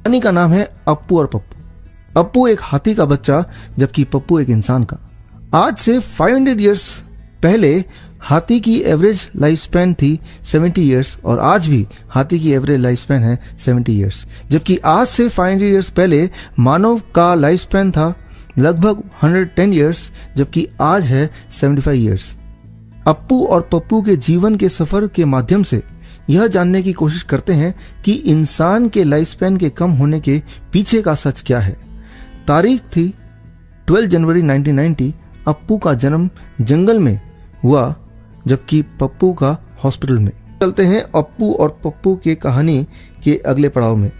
कहानी का नाम है अप्पू और पप्पू। अप्पू एक हाथी का बच्चा जबकि पप्पू एक इंसान का। आज से 500 ईयर्स पहले हाथी की एवरेज लाइफ स्पैन थी 70 ईयर्स और आज भी हाथी की एवरेज लाइफ स्पैन है 70 ईयर्स। जबकि आज से 500 ईयर्स पहले मानव का लाइफ स्पैन था लगभग 110 ईयर्स जबकि आज है 75 ईयर्स। अप्पू और पप्पू के जीवन के सफर के माध्यम से यह जानने की कोशिश करते हैं कि इंसान के लाइफ स्पैन के कम होने के पीछे का सच क्या है। तारीख थी 12 जनवरी 1990। अप्पू का जन्म जंगल में हुआ जबकि पप्पू का हॉस्पिटल में। चलते हैं अप्पू और पप्पू के कहानी के अगले पड़ाव में।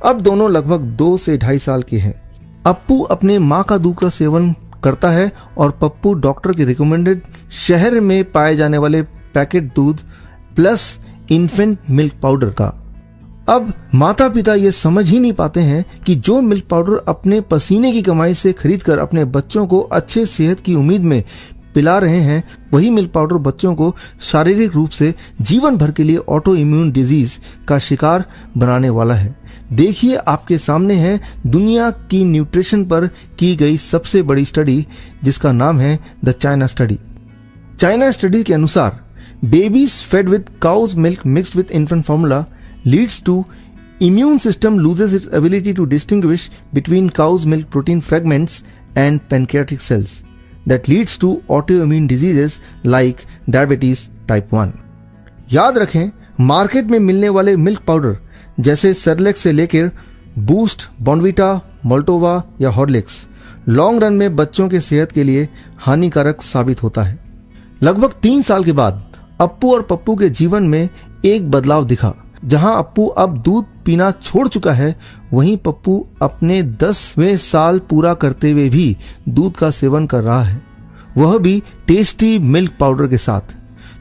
अब दोनों लगभग 2 से 2.5 साल के हैं। अप्पू अपने माँ का दूध का सेवन करता है और पप्पू डॉक्टर के रिकमेंडेड शहर में पाए जाने वाले पैकेट दूध प्लस इन्फेंट मिल्क पाउडर का। अब माता पिता ये समझ ही नहीं पाते हैं कि जो मिल्क पाउडर अपने पसीने की कमाई से खरीदकर अपने बच्चों को अच्छे सेहत की उम्मीद में पिला रहे हैं, वही मिल्क पाउडर बच्चों को शारीरिक रूप से जीवन भर के लिए ऑटो इम्यून डिजीज का शिकार बनाने वाला है। देखिए आपके सामने है दुनिया की न्यूट्रिशन पर की गई सबसे बड़ी स्टडी जिसका नाम है the China study. China study के अनुसार babies fed with cow's milk mixed with infant formula leads to immune system loses its ability to distinguish between cow's milk protein fragments and pancreatic cells that leads to autoimmune diseases like diabetes type 1। याद रखें, market में मिलने वाले milk powder जैसे Cerelac से लेकर boost, Bournvita, Maltova या Horlicks long run में बच्चों के सेहत के लिए हानिकारक साबित होता है। लगभग 3 साल के बाद अप्पू और पप्पू के जीवन में एक बदलाव दिखा। जहां अप्पू अब दूध पीना छोड़ चुका है, वहीं पप्पू अपने 10वें साल पूरा करते हुए भी दूध का सेवन कर रहा है, वह भी टेस्टी मिल्क पाउडर के साथ।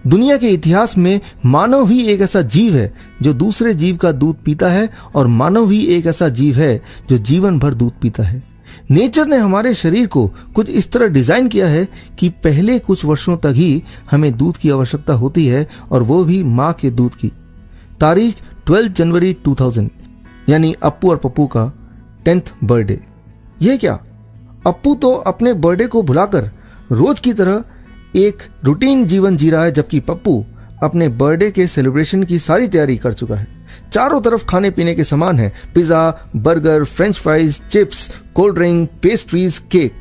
दुनिया के इतिहास में मानव ही एक ऐसा जीव है जो दूसरे जीव का दूध पीता है और मानव ही एक ऐसा जीव है जो जीवन भर दूध पीता है। नेचर ने हमारे शरीर को कुछ इस तरह डिजाइन किया है कि पहले कुछ वर्षों तक ही हमें दूध की आवश्यकता होती है और वो भी माँ के दूध की। तारीख 12 जनवरी 2000 यानी अप्पू और पप्पू का 10th बर्थडे। ये क्या, अप्पू तो अपने बर्थडे को भुलाकर रोज की तरह एक रूटीन जीवन जी रहा है जबकि पप्पू अपने बर्थडे के सेलिब्रेशन की सारी तैयारी कर चुका है। चारों तरफ खाने पीने के सामान है, pizza, burger, French fries, chips, cold drink, pastries, cake.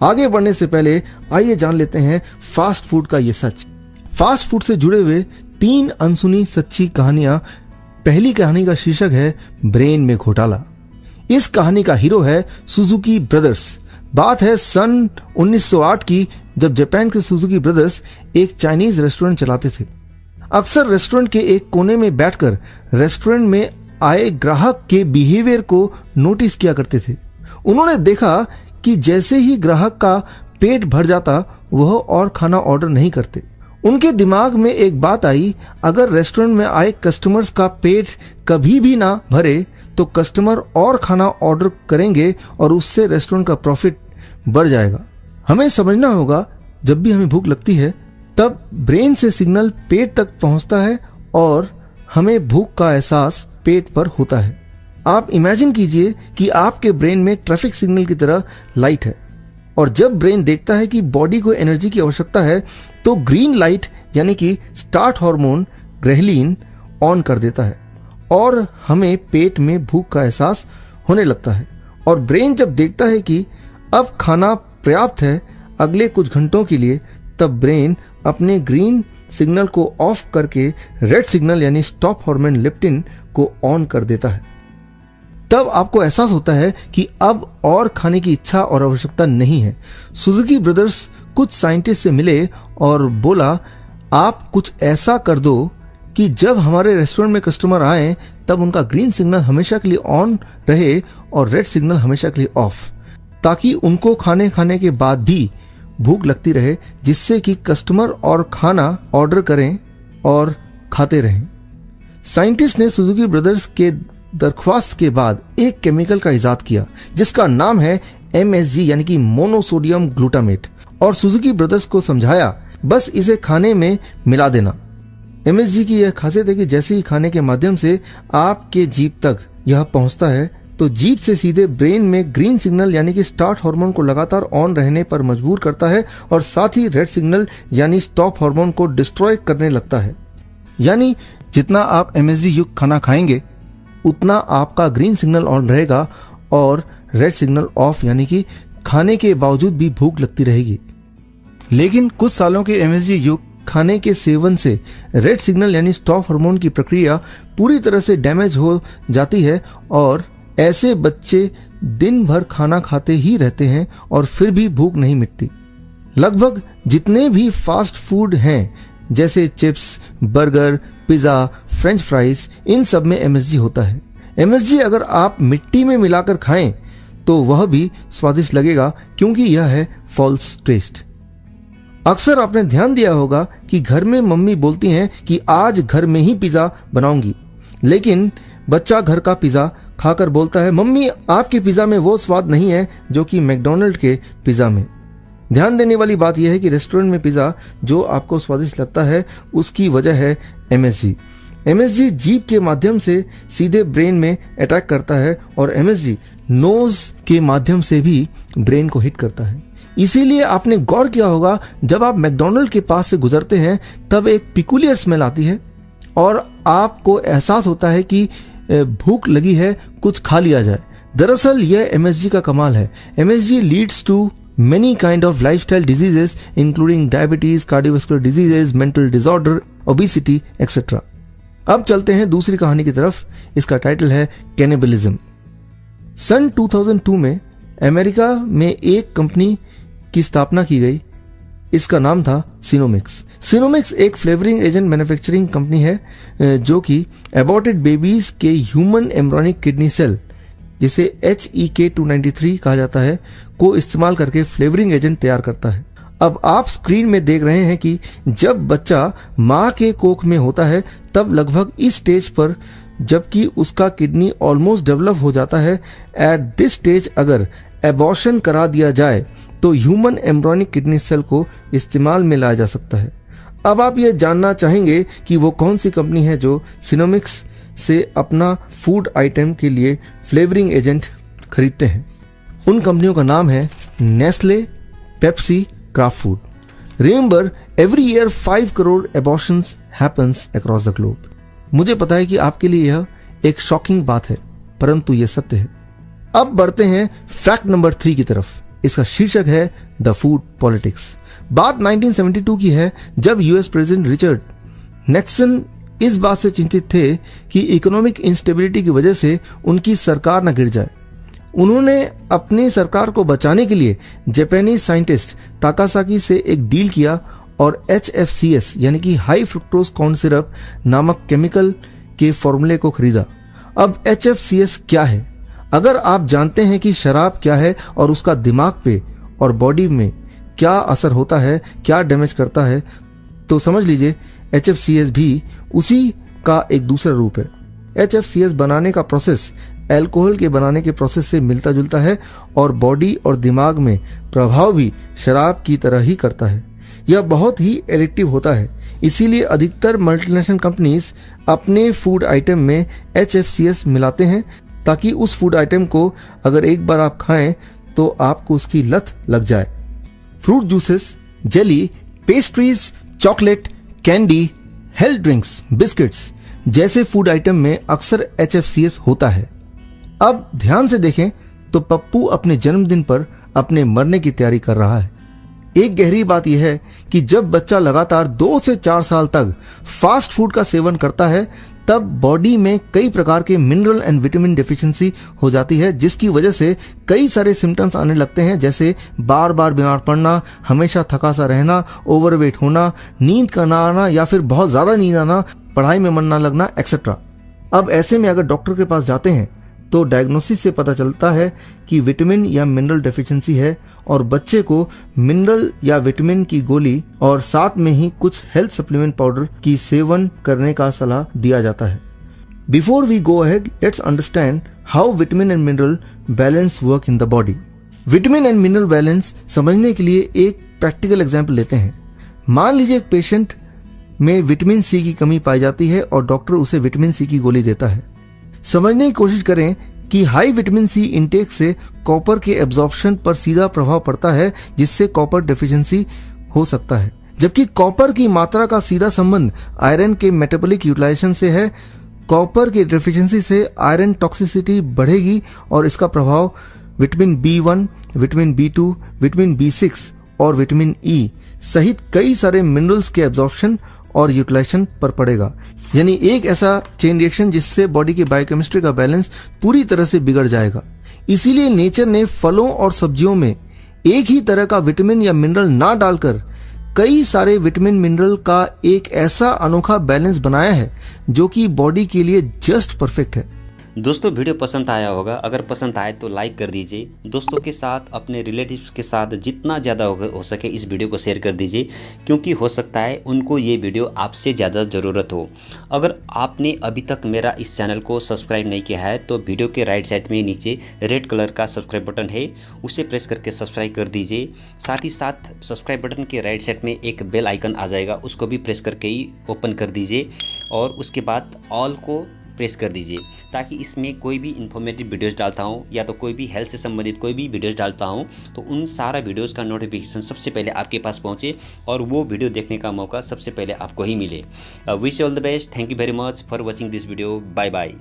आगे बढ़ने से पहले आइए जान लेते हैं फास्ट फूड का ये सच। फास्ट फूड से जुड़े हुए 3 अनसुनी सच्ची कहानियां। पहली कहानी का शीर्षक है ब्रेन में घोटाला। इस कहानी का हीरो है सुजुकी ब्रदर्स। बात है सन 1908 की, जब जापान के सुजुकी ब्रदर्स एक चाइनीज रेस्टोरेंट चलाते थे। अक्सर रेस्टोरेंट के एक कोने में बैठकर रेस्टोरेंट में आए ग्राहक के बिहेवियर को नोटिस किया करते थे। उन्होंने देखा कि जैसे ही ग्राहक का पेट भर जाता वह और खाना ऑर्डर नहीं करते। उनके दिमाग में एक बात आई, अगर रेस्टोरेंट में आए कस्टमर्स का पेट कभी भी ना भरे तो कस्टमर और खाना ऑर्डर करेंगे और उससे रेस्टोरेंट का प्रॉफिट बढ़ जाएगा। हमें समझना होगा, जब भी हमें भूख लगती है तब ब्रेन से सिग्नल पेट तक पहुंचता है और हमें भूख का एहसास पेट पर होता है। आप इमेजिन कीजिए कि आपके ब्रेन में ट्रैफिक सिग्नल की तरह लाइट है और जब ब्रेन देखता है कि बॉडी को एनर्जी की आवश्यकता है तो ग्रीन लाइट यानी कि स्टार्ट हार्मोन ग्रेलिन ऑन कर देता है और हमें पेट में भूख का एहसास होने लगता है। और ब्रेन जब देखता है कि अब खाना पर्याप्त है अगले कुछ घंटों के लिए, तब ब्रेन अपने ग्रीन सिग्नल को ऑफ करके रेड सिग्नल यानी स्टॉप हार्मोन लेप्टिन को ऑन कर देता है। तब आपको एहसास होता है कि अब और खाने की इच्छा और आवश्यकता नहीं है। सुजुकी ब्रदर्स कुछ साइंटिस्ट से मिले और बोला, आप कुछ ऐसा कर दो कि जब हमारे रेस्टोरेंट में कस्टमर आए तब उनका ग्रीन सिग्नल हमेशा के लिए ऑन रहे और रेड सिग्नल हमेशा के लिए ऑफ, ताकि उनको खाने के बाद भी भूख लगती रहे, जिससे कि कस्टमर और खाना ऑर्डर करें और खाते रहें। साइंटिस्ट ने सुजुकी ब्रदर्स के दरख्वास्त के बाद एक केमिकल का इजाद किया जिसका नाम है MSG यानी कि मोनोसोडियम ग्लूटामेट, और सुजुकी ब्रदर्स को समझाया बस इसे खाने में मिला देना। MSG की यह खासियत है कि जैसे ही खाने के माध्यम से आपके जीभ तक यह पहुंचता है तो जीभ से सीधे ब्रेन में ग्रीन सिग्नल यानी कि स्टार्ट हार्मोन को लगातार ऑन रहने पर मजबूर करता है और साथ ही रेड सिग्नल यानी स्टॉप हार्मोन को डिस्ट्रॉय करने लगता है। यानी जितना आप MSG युक्त खाना खाएंगे उतना आपका ग्रीन सिग्नल ऑन रहेगा और रेड सिग्नल ऑफ, यानी कि खाने के बावजूद भी भूख लगती रहेगी। लेकिन कुछ सालों के MSG युक्त खाने के सेवन से रेड सिग्नल यानी स्टॉप हार्मोन की प्रक्रिया पूरी तरह से डैमेज हो जाती है और ऐसे बच्चे दिन भर खाना खाते ही रहते हैं और फिर भी भूख नहीं मिटती। लगभग जितने भी फास्ट फूड हैं जैसे chips, burger, pizza, french fries, इन सब में MSG होता है। MSG अगर आप मिट्टी में मिलाकर खाएं तो वह भी स्वादिष्ट लगेगा क्योंकि यह है फॉल्स टेस्ट। अक्सर आपने ध्यान दिया होगा कि घर में मम्मी बोलती हैं कि आज घर में ही पिज्जा बनाऊंगी, लेकिन बच्चा घर का पिज्जा खाकर बोलता है मम्मी आपके पिज्जा में वो स्वाद नहीं है जो कि मैकडॉनल्ड के पिज्जा में। ध्यान देने वाली बात यह है कि रेस्टोरेंट में पिज्जा जो आपको स्वादिष्ट लगता है उसकी वजह है MSG। MSG जीभ के माध्यम से सीधे ब्रेन में अटैक करता है और MSG नोज के माध्यम से भी ब्रेन को हिट करता है। इसीलिए आपने गौर किया होगा जब आप मैकडॉनल्ड के पास से गुजरते हैं तब एक पिकुलियर स्मेल आती है और आपको एहसास होता है कि भूख लगी है, कुछ खा लिया जाए। दरअसल यह MSG का कमाल है। MSG leads to many kind of lifestyle diseases including diabetes, cardiovascular diseases, mental disorder, obesity, etc. अब चलते हैं दूसरी कहानी की तरफ। इसका टाइटल है कैनिबलिज्म। सन 2002 में अमेरिका में एक कंपनी की स्थापना की गई। इसका नाम था सिनोमिक्स। सिनोमिक्स एक फ्लेवरिंग एजेंट मैन्युफैक्चरिंग कंपनी है जो कि एबॉर्टेड बेबीज के ह्यूमन एम्ब्रियोनिक किडनी सेल, जिसे HEK293 कहा जाता है, को इस्तेमाल करके फ्लेवरिंग एजेंट तैयार करता है। अब आप स्क्रीन में देख रहे हैं कि जब बच्चा मां के कोख में होता है तब लगभग इस स्टेज पर, जबकि उसका किडनी ऑलमोस्ट डेवलप हो जाता है। एट दिस स्टेज अगर एबॉर्शन करा दिया जाए तो ह्यूमन एम्ब्रियोनिक किडनी सेल को इस्तेमाल में लाया जा सकता है। अब आप ये जानना चाहेंगे कि वो कौन सी कंपनी है जो सिनोमिक्स से अपना फूड आइटम के लिए फ्लेवरिंग एजेंट खरीदते हैं। उन कंपनियों का नाम है Nestle, Pepsi, craft food. Remember, every year 5 crore abortions happens across the globe. मुझे पता है कि आपके लिए यह एक शॉकिंग बात है, परंतु यह सत्य है। अब बढ़ते हैं फैक्ट नंबर 3 की तरफ। इसका शीर्षक है द फूड पॉलिटिक्स। बात 1972 की है जब यूएस प्रेसिडेंट रिचर्ड निक्सन इस बात से चिंतित थे कि इकोनॉमिक इंस्टेबिलिटी की वजह से उनकी सरकार न गिर जाए। उन्होंने अपनी सरकार को बचाने के लिए जापानी साइंटिस्ट ताकासाकी से एक डील किया और HFCS यानी कि हाई फ्रुक्टोज कॉर्न सिरप नामक केमिकल के फॉर्मूले को खरीदा। अब HFCS क्या है? अगर आप जानते हैं कि शराब क्या है और उसका दिमाग पे और बॉडी में क्या असर होता है, क्या डैमेज करता है, तो समझ लीजिए HFCS भी उसी का एक दूसरा रूप है। HFCS बनाने का प्रोसेस अल्कोहल के बनाने के प्रोसेस से मिलता जुलता है और बॉडी और दिमाग में प्रभाव भी शराब की तरह ही करता है। यह बहुत ही एडिक्टिव होता है। इसीलिए अधिकतर मल्टीनेशनल कंपनीज अपने फूड आइटम में HFCS मिलाते हैं ताकि उस फूड आइटम को अगर एक बार आप खाएं तो आपको उसकी लत लग जाए। Fruit juices, jelly, pastries, chocolate, candy, health drinks, biscuits जैसे फूड आइटम में अक्सर HFCS होता है। अब ध्यान से देखें तो पप्पू अपने जन्मदिन पर अपने मरने की तैयारी कर रहा है। एक गहरी बात यह है कि जब बच्चा लगातार 2 से 4 साल तक फास्ट फूड का सेवन करता है तब बॉडी में कई प्रकार के मिनरल एंड विटामिन डेफिशिएंसी हो जाती है, जिसकी वजह से कई सारे सिम्टम्स आने लगते हैं, जैसे बार बार बीमार पड़ना, हमेशा थका सा रहना, ओवरवेट होना, नींद का ना आना या फिर बहुत ज्यादा नींद आना, पढ़ाई में मन ना लगना, एक्सेट्रा। अब ऐसे में अगर डॉक्टर के पास जाते हैं तो डायग्नोसिस से पता चलता है कि विटामिन या मिनरल डेफिशिएंसी है और बच्चे को मिनरल या विटामिन की गोली और साथ में ही कुछ हेल्थ सप्लीमेंट पाउडर की सेवन करने का सलाह दिया जाता है। Before we go ahead, let's understand how vitamin and mineral balance work in the body. Vitamin and mineral balance समझने के लिए एक प्रैक्टिकल एग्जाम्पल लेते हैं। मान लीजिए एक पेशेंट में विटामिन C की कमी पाई जाती है और डॉक्टर उसे विटामिन C की गोली देता है। समझने की कोशिश करें कि हाई विटामिन सी इंटेक से कॉपर के एब्जॉर्प्शन पर सीधा प्रभाव पड़ता है, जिससे कॉपर डेफिशिएंसी हो सकता है। जबकि कॉपर की मात्रा का सीधा संबंध आयरन के मेटाबॉलिक यूटिलाइजेशन से है। कॉपर की डेफिशिएंसी से आयरन टॉक्सिसिटी बढ़ेगी और इसका प्रभाव vitamin B1, vitamin B2, vitamin B6 और विटामिन E सहित कई सारे मिनरल्स के एब्जॉर्प्शन और यूटिलाइजेशन पर पड़ेगा। यानी एक ऐसा चेन रिएक्शन जिससे बॉडी की बायोकेमिस्ट्री का बैलेंस पूरी तरह से बिगड़ जाएगा। इसीलिए नेचर ने फलों और सब्जियों में एक ही तरह का विटामिन या मिनरल ना डालकर कई सारे विटामिन मिनरल का एक ऐसा अनोखा बैलेंस बनाया है जो कि बॉडी के लिए जस्ट परफेक्ट है। दोस्तों वीडियो पसंद आया होगा, अगर पसंद आए तो लाइक कर दीजिए। दोस्तों के साथ, अपने रिलेटिव्स के साथ जितना ज़्यादा हो सके इस वीडियो को शेयर कर दीजिए, क्योंकि हो सकता है उनको ये वीडियो आपसे ज़्यादा ज़रूरत हो। अगर आपने अभी तक मेरा इस चैनल को सब्सक्राइब नहीं किया है तो वीडियो के राइट साइड में नीचे रेड कलर का सब्सक्राइब बटन है, उसे प्रेस करके सब्सक्राइब कर दीजिए। साथ ही साथ सब्सक्राइब बटन के राइट साइड में एक बेल आइकन आ जाएगा, उसको भी प्रेस करके ही ओपन कर दीजिए और उसके बाद ऑल को प्रेस कर दीजिए, ताकि इसमें कोई भी इन्फॉर्मेटिव वीडियोस डालता हूँ या तो कोई भी हेल्थ से संबंधित कोई भी वीडियोस डालता हूँ तो उन सारा वीडियोस का नोटिफिकेशन सबसे पहले आपके पास पहुँचे और वो वीडियो देखने का मौका सबसे पहले आपको ही मिले। Wish you all the best. Thank you very much for watching this video. Bye bye.